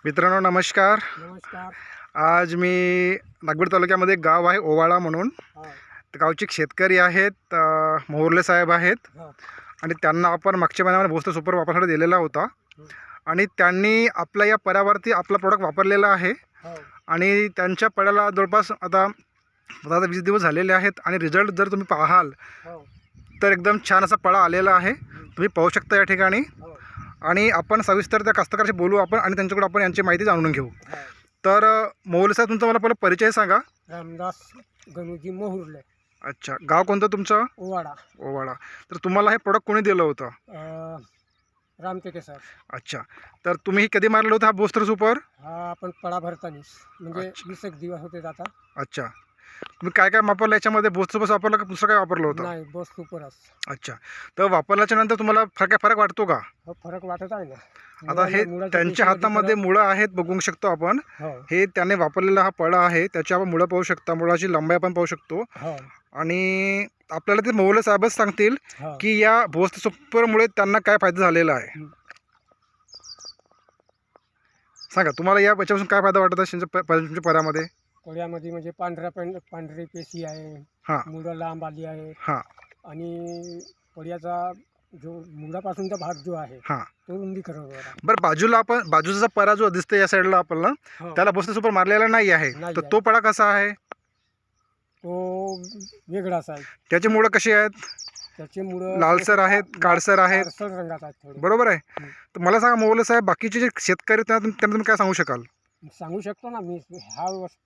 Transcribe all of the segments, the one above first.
मित्रांनो नमस्कार. नमस्कार. आज मी नागपूर तालुक्यामध्ये एक गाव आहे ओवाळा म्हणून. हां. तर गावचे शेतकरी आहेत, मोहर्ले साहेब आहेत हां. आणि त्यांना आपण मागच्या महिन्यामध्ये बूस्टर सुपर वापरसाठी दिलेला होता आणि त्यांनी आपल्या या पड्यावरती आपला प्रोडक्ट वापरलेला आहे हो. आणि त्यांच्या पड्याला जवळपास आता 20 दिवस झालेले आहेत आणि रिझल्ट जर तुम्ही पाहाल हो. तर एकदम छान असा पळा आलेला आहे. तुम्ही पाहू शकता या ठिकाणी. हो. आणि आपण सविस्तर त्या कास्तकाराशी बोलू आपण आणि त्यांच्याकडून आपण यांची माहिती जाणून घेऊ. हो. तर मोहर्ले साहेब, तुमचा मला पहिला परिचय सांगा. रामदास गणूजी मोहुर्ले, अच्छा, गाव कोणतं तुमचं? ओवाडा. ओवाळा. तर तुम्हाला हे प्रोडक्ट कोणी दिलं होतं? रामटेके सर. अच्छा, तर तुम्ही कधी मारलं होतं हा बूस्टर सुपर? हा आपण पडा भरतानीच म्हणजे अच्छा. 20 एक दिवस होते आता. अच्छा, तुम्ही काय काय वापरलं याच्यामध्ये? बूस्टर सुपर वापरलं का दुसरं काय वापरलं होतं? नाही, बस सुपरच. अच्छा, तर वापरल्याच्या नंतर तुम्हाला फरक वाटतो का? हो, फरक वाटत आहे ना. आता हे त्यांच्या हातामध्ये मुळं आहेत, बघू शकतो आपण. हो. हे त्याने वापरलेला हा पळा आहे, त्याची आपण मुळं पाहू शकता, मुळाची लंबाई आपण पाहू शकतो. हो. आणि आपल्याला ते मोहर्ले साहेबच सांगतील हो. की या बूस्टर सुपरमुळे त्यांना काय फायदा झालेला आहे. सांगा, तुम्हाला या याच्यापासून काय फायदा वाटत आहे तुमच्या परामध्ये? कोळ्यामध्ये म्हणजे पांढरी पेशी आहे. हां मुळं लांब आली आहे हां आणि कोळ्याचा जो मुळापासूनचा भाग जो आहे हां. तो रुंदीकरण होत आहे. बरं, बाजूचा परा जो दिसतो या साईडला आपल्याला, हो. त्याला बूस्टर सुपर मारलेला नाही आहे, नाही तर आहे. तो पळा कसा आहे? तो वेगळाच आहे. त्याची मुळं कशी आहेत? त्याचे मुळं लालसर आहेत, काळसर आहेत, काळसर रंगात आहेत थोडे. बरोबर आहे? तर मला सांगा मोहर्ले साहेब, बाकीचे जे शेतकरी आहेत त्यांना तुम्ही काय सांगू शकाल? सांगू शकतो ना मी.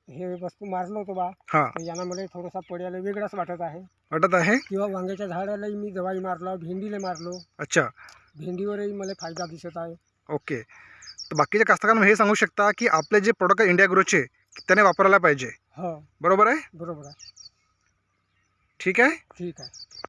हे वस्तू मारलो होतो बा, हां, तर यानं मला थोडासा पड्याला वेगळाच वाटत आहे. वाटत आहे. किंवा वांग्याच्या झाडालाही मी दवाई मारलो, भेंडीला मारलो. अच्छा, भेंडीवरही मला फायदा दिसत आहे. ओके. तर बाकीच्या कास्तकारांना हे सांगू शकता की आपले जे प्रोडक्ट आहे इंडिया ग्रोचे, त्याने वापरायला पाहिजे, हो, बरोबर आहे? बरोबर आहे. ठीक आहे. ठीक आहे.